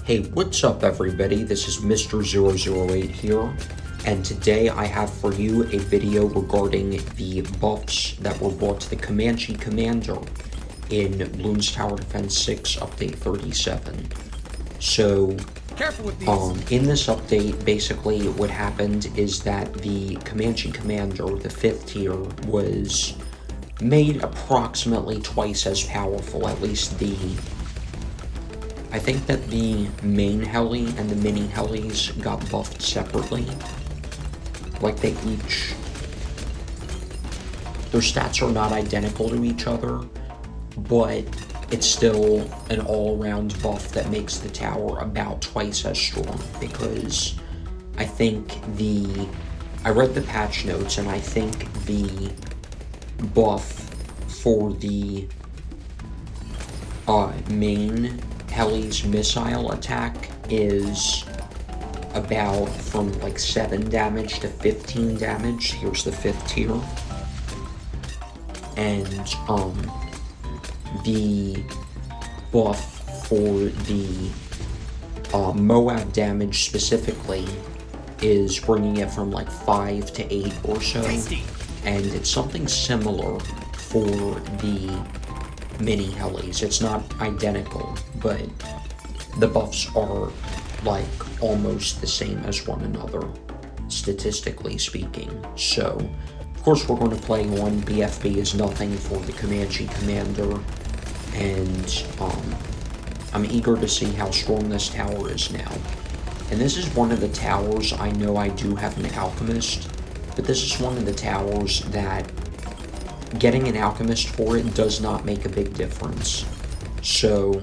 Hey, what's up everybody? This is Mr. 008 here, and today I have for you a video regarding the buffs that were brought to the Comanche Commander in Bloons Tower Defense 6 Update 37. So, in this update, basically what happened is that the Comanche Commander, the 5th tier, was made approximately twice as powerful, at least I think that the main heli and the mini helis got buffed separately. Like their stats are not identical to each other, but it's still an all-around buff that makes the tower about twice as strong, because I think I read the patch notes, and I think the buff for the main heli's missile attack is about from like 7 damage to 15 damage. Here's the 5th tier. And the buff for the Moab damage specifically is bringing it from like 5 to 8 or so. And it's something similar for the mini helis. It's not identical, but the buffs are like almost the same as one another, statistically speaking. So, of course, we're going to play on BFB is nothing for the Comanche Commander, and I'm eager to see how strong this tower is now. And this is one of the towers, I know I do have an alchemist, but this is one of the towers that getting an alchemist for it does not make a big difference. So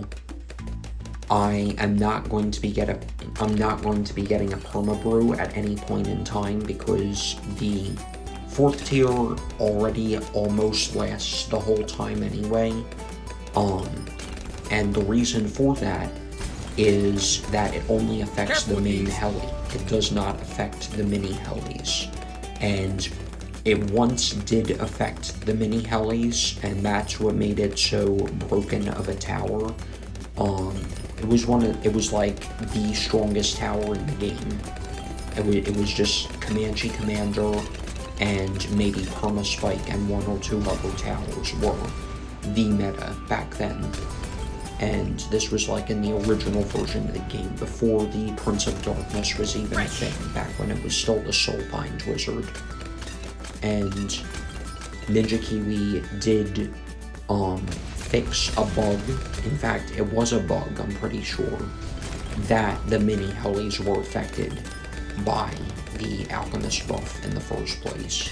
I am not going to be getting a perma-brew at any point in time, because the 4th tier already almost lasts the whole time anyway. And the reason for that is that it only affects the main heli. It does not affect the mini helis. And it once did affect the mini helis, and that's what made it so broken of a tower. It was like the strongest tower in the game. It was just Comanche Commander and maybe Perma-Spike and 1 or 2 other towers were the meta back then. And this was like in the original version of the game, before the Prince of Darkness was even a thing, back when it was still the Soulbind Wizard. And Ninja Kiwi did fix a bug. In fact, it was a bug, I'm pretty sure, that the mini helis were affected by the alchemist buff in the first place.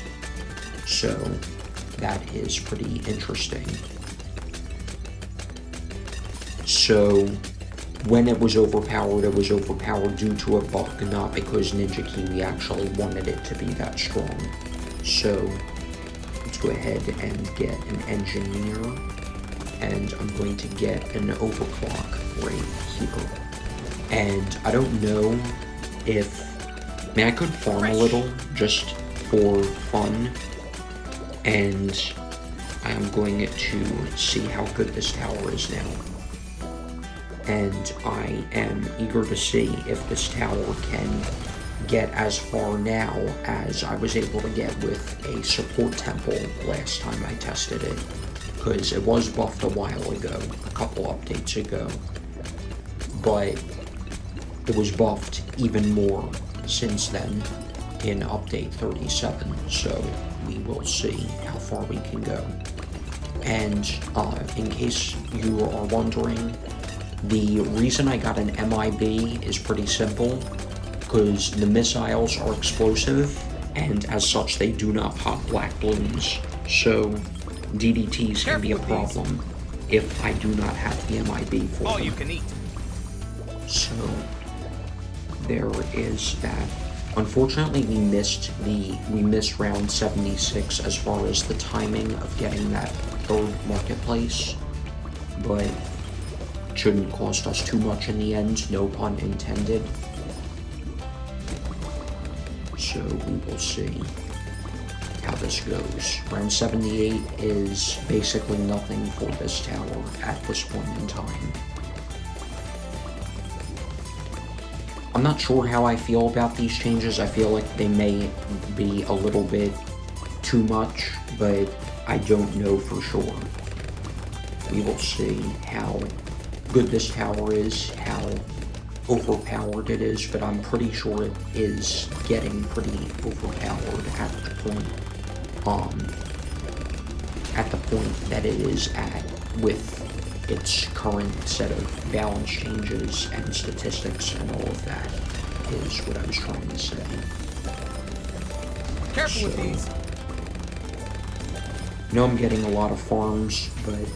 So that is pretty interesting. So when it was overpowered due to a bug, not because Ninja Kiwi actually wanted it to be that strong. So let's go ahead and get an engineer, and I'm going to get an overclock right here. And I don't know if, I could farm a little just for fun, and I am going to see how good this tower is now. And I am eager to see if this tower can get as far now as I was able to get with a support temple last time I tested it, because it was buffed a while ago, a couple updates ago, but it was buffed even more since then in update 37, so we will see how far we can go. And in case you are wondering, the reason I got an MIB is pretty simple, because the missiles are explosive, and as such they do not pop black balloons, so DDTs can be a problem if I do not have the MIB for them. All you can eat. So there is that. Unfortunately, we missed round 76 as far as the timing of getting that 3rd marketplace, but it shouldn't cost us too much in the end, no pun intended. So we will see how this goes. Round 78 is basically nothing for this tower at this point in time. I'm not sure how I feel about these changes. I feel like they may be a little bit too much, but I don't know for sure. We will see how good this tower is, how overpowered it is, but I'm pretty sure it is getting pretty overpowered at the point that it is at with its current set of balance changes and statistics, and all of that is what I was trying to say. Careful with these. I know I'm getting a lot of farms, but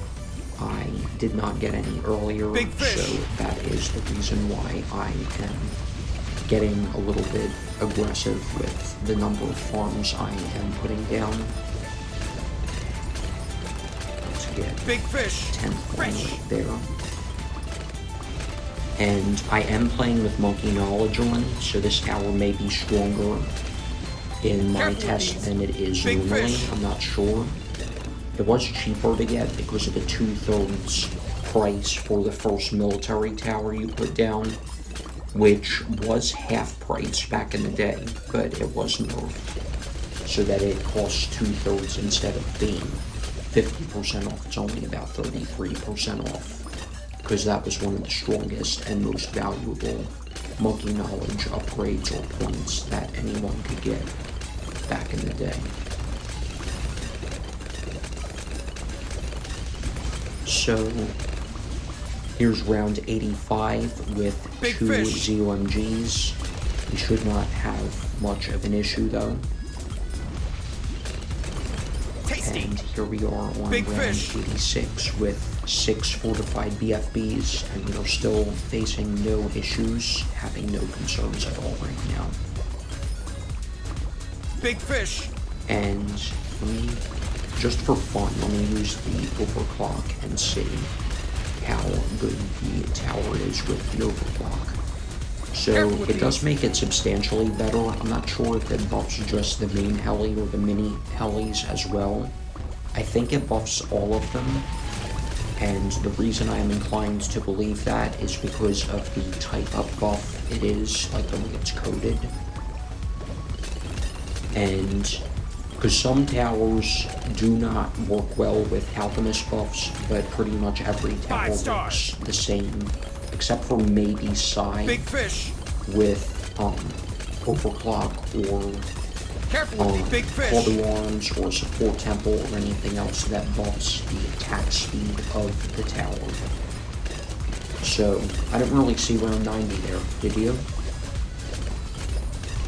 I did not get any earlier, so that is the reason why I am getting a little bit aggressive with the number of farms I am putting down. Let's get big fish. 10th one right there. And I am playing with Monkey Knowledge on, so this tower may be stronger in my test than it is normally. I'm not sure. It was cheaper to get because of the 2/3 price for the first military tower you put down, which was half price back in the day, but it was nerfed, so that it costs 2/3 instead of being 50% off. It's only about 33% off, because that was one of the strongest and most valuable Monkey Knowledge upgrades or points that anyone could get back in the day. So, here's round 85 with 2 ZOMGs. We should not have much of an issue though. Tasty. And here we are on round 86 with 6 fortified BFBs, and we are still facing no issues, having no concerns at all right now. Big fish. And just for fun, let me use the overclock and see how good the tower is with the overclock. So it does make it substantially better. I'm not sure if it buffs just the main heli or the mini helis as well. I think it buffs all of them, and the reason I am inclined to believe that is because of the type of buff it is, like the way it's coded. And because some towers do not work well with alchemist buffs, but pretty much every tower works the same, except for maybe Psy with overclock or call to arms or support temple or anything else that buffs the attack speed of the tower. So I didn't really see round 90 there, did you?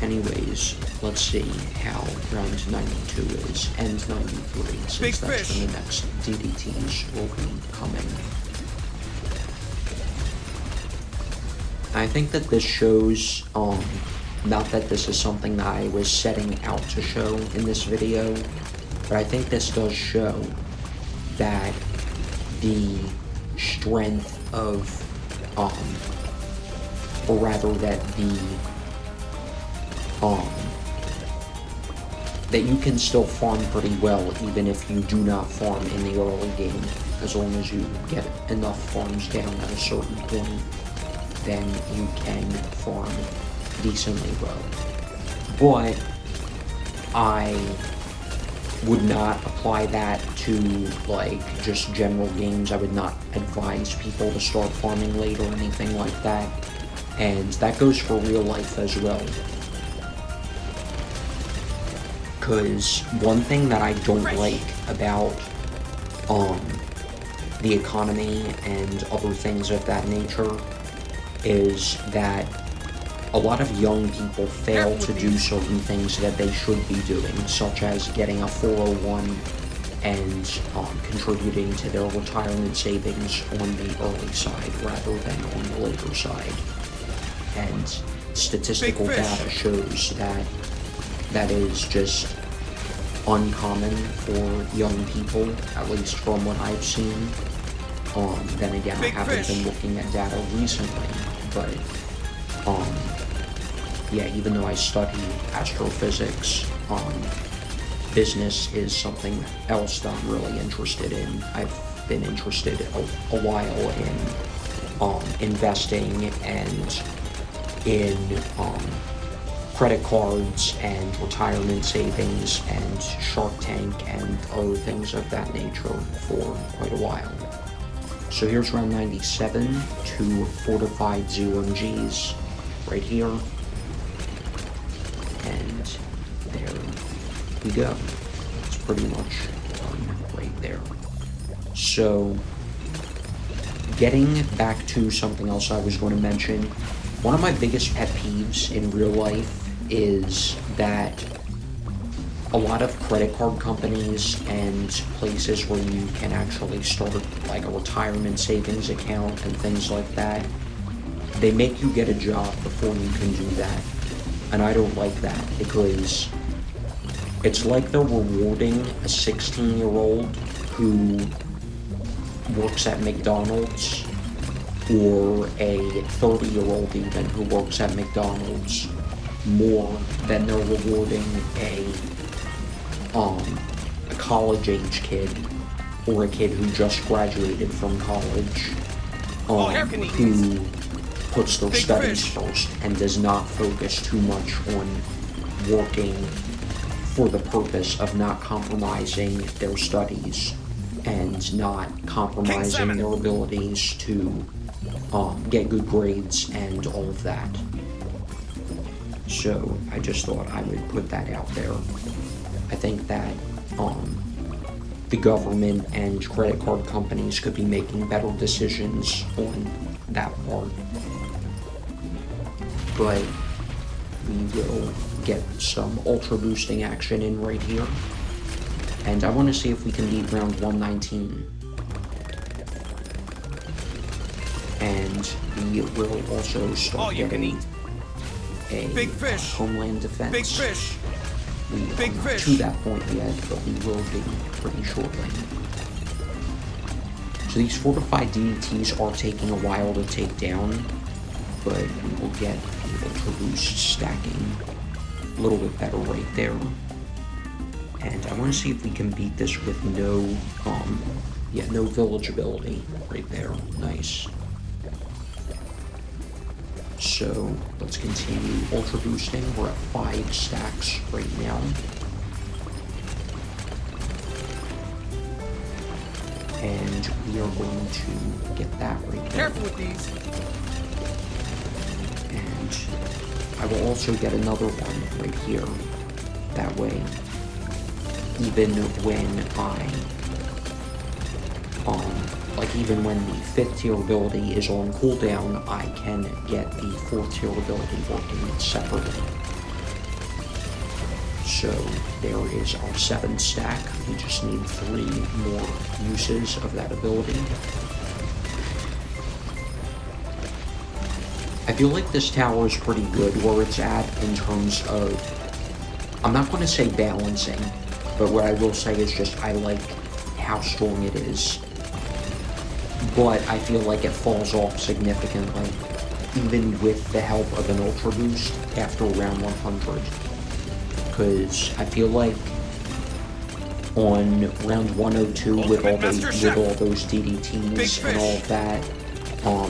Anyways, let's see how round 92 is, and 93, since that's when the next DDTs will be coming. I think that this shows, not that this is something that I was setting out to show in this video, but I think this does show that the strength of, or rather that that you can still farm pretty well even if you do not farm in the early game, as long as you get enough farms down at a certain point, then you can farm decently well. But I would not apply that to like just general games. I would not advise people to start farming late or anything like that, and that goes for real life as well. Because one thing that I don't like about the economy and other things of that nature is that a lot of young people fail to do certain things that they should be doing, such as getting a 401 and contributing to their retirement savings on the early side rather than on the later side. And statistical data shows that that is just uncommon for young people, at least from what I've seen. Then again, I haven't been looking at data recently, but yeah, even though I study astrophysics, business is something else that I'm really interested in. I've been interested a while in investing and in credit cards and retirement savings and Shark Tank and other things of that nature for quite a while. So here's round 97, 2 fortified ZOMGs right here. And there we go. It's pretty much done right there. So, getting back to something else I was going to mention, one of my biggest pet peeves in real life is that a lot of credit card companies and places where you can actually start like a retirement savings account and things like that, they make you get a job before you can do that. And I don't like that because it's like they're rewarding a 16-year-old who works at McDonald's or a 30-year-old even who works at McDonald's more than they're rewarding a college-age kid or a kid who just graduated from college who puts their studies first and does not focus too much on working for the purpose of not compromising their studies and not compromising their abilities to get good grades and all of that. So I just thought I would put that out there. I think that the government and credit card companies could be making better decisions on that part. But we will get some ultra boosting action in right here. And I want to see if we can beat round 119. And we will also start getting a Big fish. Homeland Defense. Big fish. We Big aren't fish. to that point yet, but we will be pretty shortly. So these fortified DDTs are taking a while to take down, but we will get the ultra boost stacking a little bit better right there. And I want to see if we can beat this with no village ability right there. Nice. So let's continue ultra boosting. We're at 5 stacks right now. And we are going to get that right there. Careful with these. And I will also get another one right here. That way, even when even when the 5th tier ability is on cooldown, I can get the 4th tier ability working separately. So there is our 7th stack. We just need 3 more uses of that ability. I feel like this tower is pretty good where it's at in terms of, I'm not going to say balancing, but what I will say is just I like how strong it is. But I feel like it falls off significantly, even with the help of an ultra boost after round 100. Because I feel like on round 102 with all those DDTs and all of that,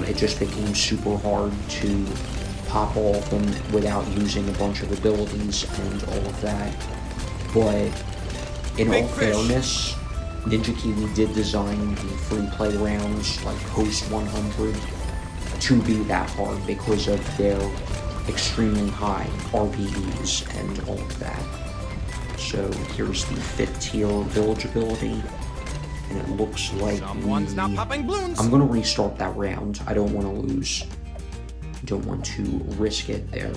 it just became super hard to pop all of them without using a bunch of abilities and all of that. But in all fairness, Ninja Kiwi did design the free play rounds, like post 100, to be that hard because of their extremely high RPEs and all of that. So here's the 5th tier village ability, and it looks like Someone's not popping balloons. I'm gonna restart that round. I don't want to lose. Don't want to risk it there.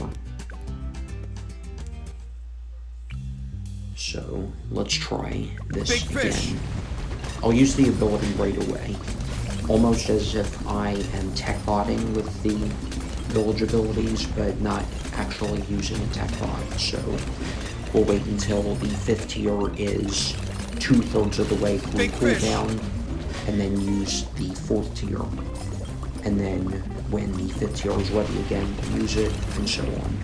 So let's try this again. I'll use the ability right away, almost as if I am tech botting with the village abilities, but not actually using a tech bot. So we'll wait until the 5th tier is 2/3 of the way through cooldown, and then use the 4th tier. And then when the 5th tier is ready again, use it, and so on.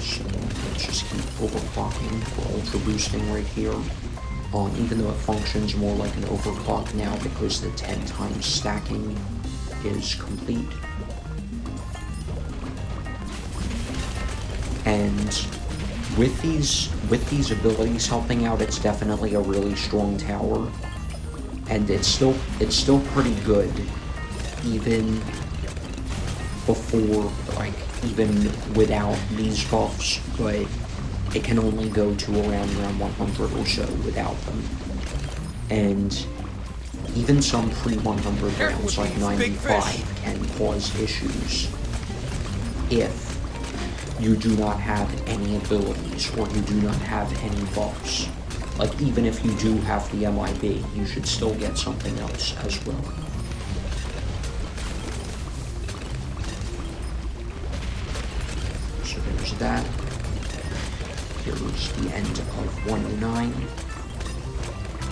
So let's just keep overclocking. We're ultra boosting right here. Even though it functions more like an overclock now because the 10 times stacking is complete. And with these abilities helping out, it's definitely a really strong tower. And it's still pretty good, even before, like, even without these buffs, but it can only go to around round 100 or so without them. And even some pre-100 rounds, like 95, can cause issues if you do not have any abilities or you do not have any buffs. Like, even if you do have the MIB, you should still get something else as well. So there's that. Here's the end of 109.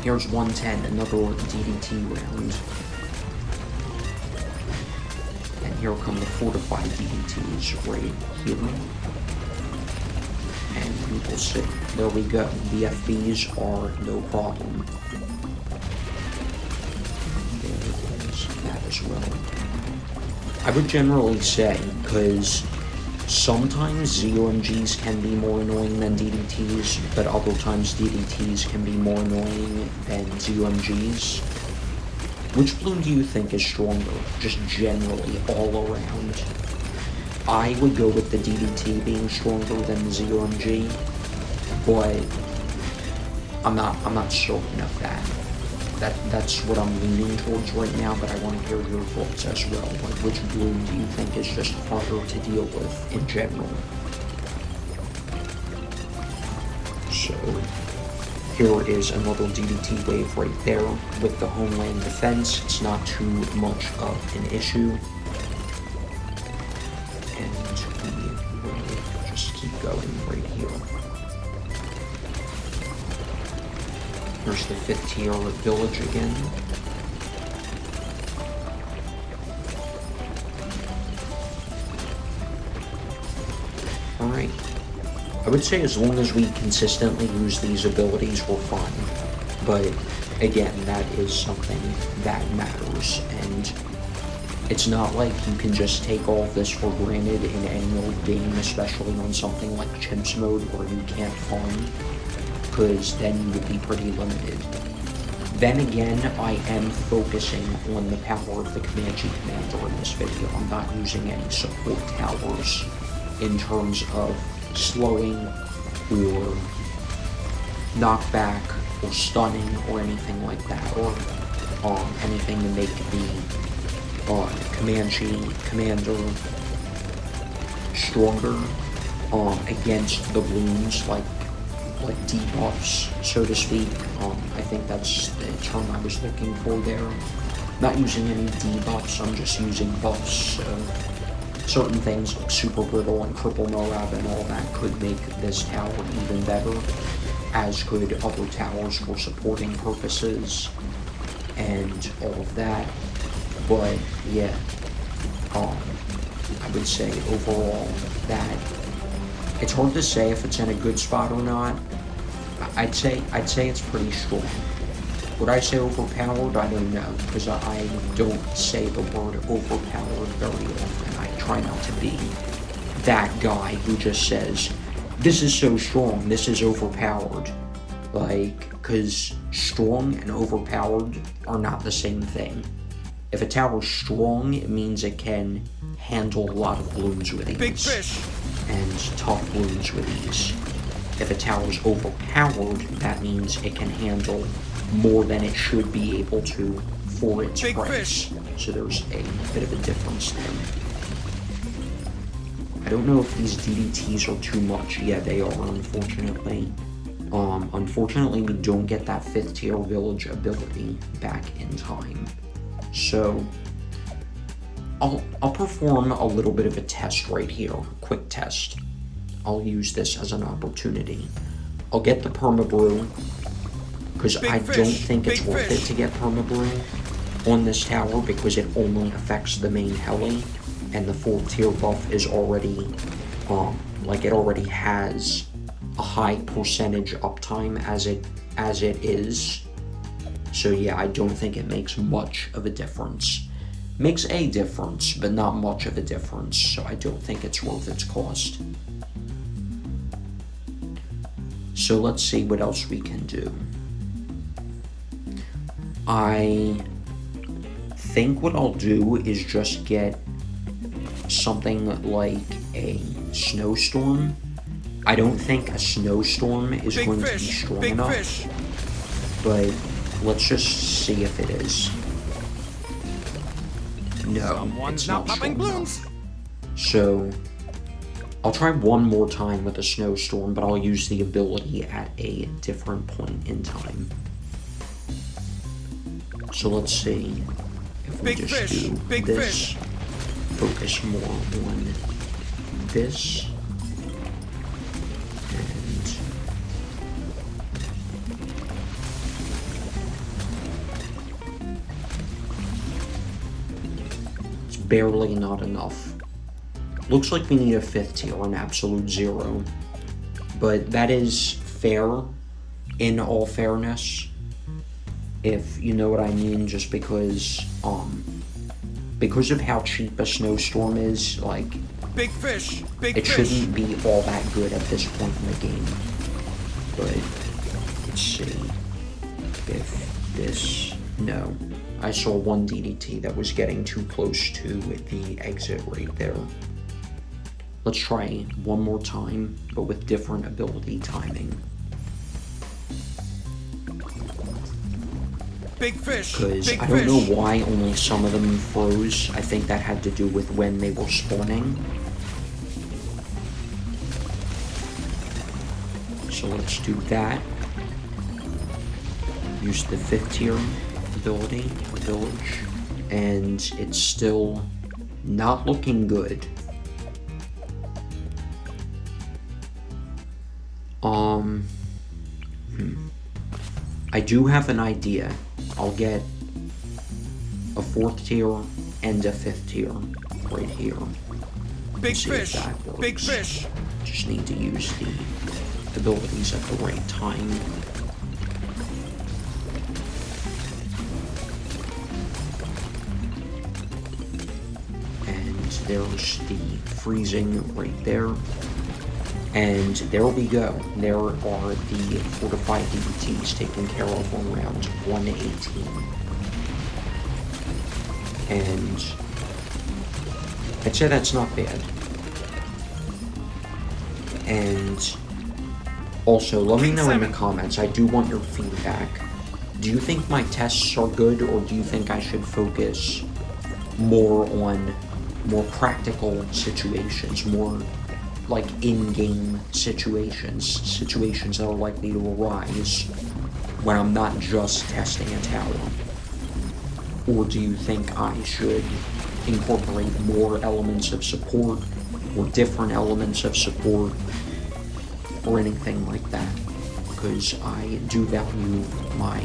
Here's 110, another DDT round. And here come the fortified DDTs right here. And we will see. There we go. The FBs are no problem. There is that as well. I would generally say, because sometimes ZOMGs can be more annoying than DDTs, but other times DDTs can be more annoying than ZOMGs. Which bloom do you think is stronger, just generally, all around? I would go with the DDT being stronger than the ZOMG, but I'm not certain of that. That's what I'm leaning towards right now, but I want to hear your thoughts as well. Like, which bloom do you think is just harder to deal with in general? So, here is another DDT wave right there with the Homeland Defense. It's not too much of an issue. And we will just keep going right here. There's the 5th tier village again. Alright. I would say as long as we consistently use these abilities, we're fine. But again, that is something that matters, and it's not like you can just take all of this for granted in any old game, especially on something like Chimps mode where you can't farm, because then you would be pretty limited. Then again, I am focusing on the power of the Comanche Commander in this video. I'm not using any support towers in terms of slowing or knockback or stunning or anything like that, or anything to make the Comanche Commander stronger against the Bloons, like debuffs, so to speak. I think that's the term I was looking for there. Not using any debuffs, I'm just using buffs. Certain things like Super Brittle and Cripple Moab and all that could make this tower even better, as could other towers for supporting purposes and all of that. But yeah, I would say overall that it's hard to say if it's in a good spot or not. I'd say it's pretty strong. Would I say overpowered? I don't know, because I don't say the word overpowered very often. I try not to be that guy who just says, this is so strong, this is overpowered. Like, because strong and overpowered are not the same thing. If a tower's strong, it means it can handle a lot of Bloons with ease. Big fish. And tough Bloons with ease. If a tower's overpowered, that means it can handle more than it should be able to for its Big price. fish. So there's a bit of a difference there. I don't know if these DDTs are too much. Yeah, they are, unfortunately. Unfortunately, we don't get that 5th tier village ability back in time. So I'll perform a little bit of a test right here, quick test. I'll use this as an opportunity. I'll get the Perma-Brew, because I don't think it's worth it to get Perma-Brew on this tower, because it only affects the main heli, and the 4th tier buff is already, like, it already has a high percentage uptime as it is. So yeah, I don't think it makes much of a difference. Makes a difference, but not much of a difference, so I don't think it's worth its cost. So let's see what else we can do. I think what I'll do is just get something like a snowstorm. I don't think a snowstorm is going to be strong enough, but let's just see if it is. No, it's not strong enough. So I'll try one more time with a snowstorm, but I'll use the ability at a different point in time. So let's see if we just do this, focus more on this, and it's barely not enough. Looks like we need a 5th tier, an absolute 0, but that is fair in all fairness, if you know what I mean, just because of how cheap a snowstorm is, like, it shouldn't be all that good at this point in the game. But let's see if this, no, I saw one DDT that was getting too close to the exit right there. Let's try one more time, but with different ability timing. Because I don't know why only some of them froze. I think that had to do with when they were spawning. So let's do that. Use the 5th tier ability, village, and it's still not looking good. I do have an idea. I'll get a 4th tier and a 5th tier right here. Big fish, big fish. Just need to use the abilities at the right time. And there's the freezing right there. And there we go. There are the fortified DBTs taken care of on round 118. And I'd say that's not bad. And also, let me know in the comments. I do want your feedback. Do you think my tests are good, or do you think I should focus more on more practical situations, more like in-game situations that are likely to arise when I'm not just testing a tower? Or do you think I should incorporate more elements of support, or different elements of support, or anything like that? Because I do value my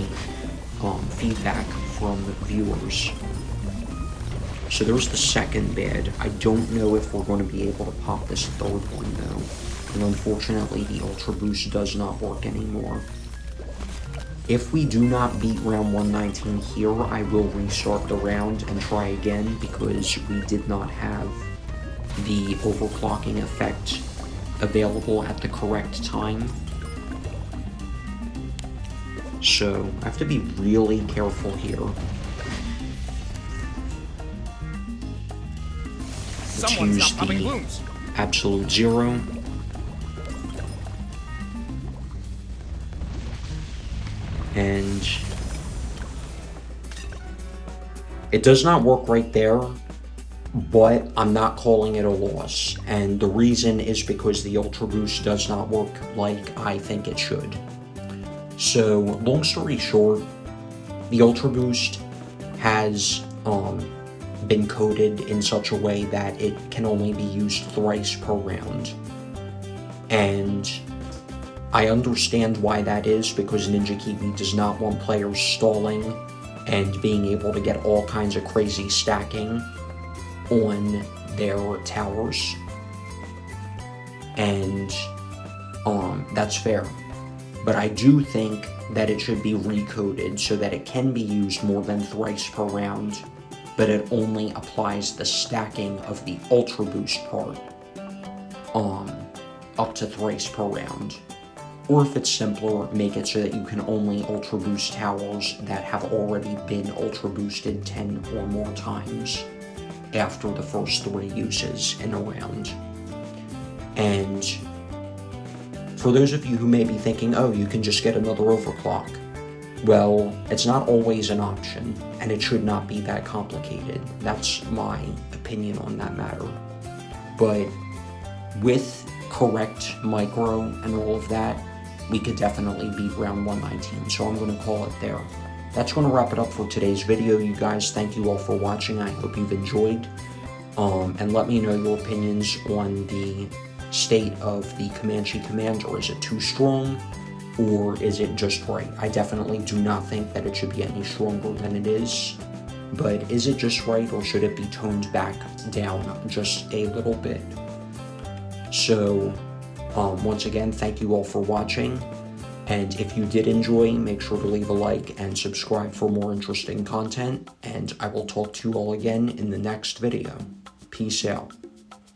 feedback from viewers. So there's the second bed. I don't know if we're going to be able to pop this 3rd one though. And unfortunately the Ultra Boost does not work anymore. If we do not beat round 119 here, I will restart the round and try again, because we did not have the overclocking effect available at the correct time. So I have to be really careful here. Let's use the absolute 0. And it does not work right there, but I'm not calling it a loss. And the reason is because the Ultra Boost does not work like I think it should. So, long story short, the Ultra Boost has been coded in such a way that it can only be used thrice per round. And I understand why that is, because Ninja Kiwi does not want players stalling and being able to get all kinds of crazy stacking on their towers. And that's fair. But I do think that it should be recoded so that it can be used more than thrice per round, but it only applies the stacking of the Ultra Boost part up to thrice per round. Or if it's simpler, make it so that you can only Ultra Boost towers that have already been Ultra Boosted 10 or more times after the first 3 uses in a round. And for those of you who may be thinking, oh, you can just get another overclock. Well, it's not always an option, and it should not be that complicated. That's my opinion on that matter. But with correct micro and all of that, we could definitely beat round 119, so I'm going to call it there. That's going to wrap it up for today's video, you guys. Thank you all for watching. I hope you've enjoyed. And let me know your opinions on the state of the Comanche Commander. Is it too strong, or is it just right? I definitely do not think that it should be any stronger than it is. But is it just right, or should it be toned back down just a little bit? So, once again, thank you all for watching. And if you did enjoy, make sure to leave a like and subscribe for more interesting content. And I will talk to you all again in the next video. Peace out.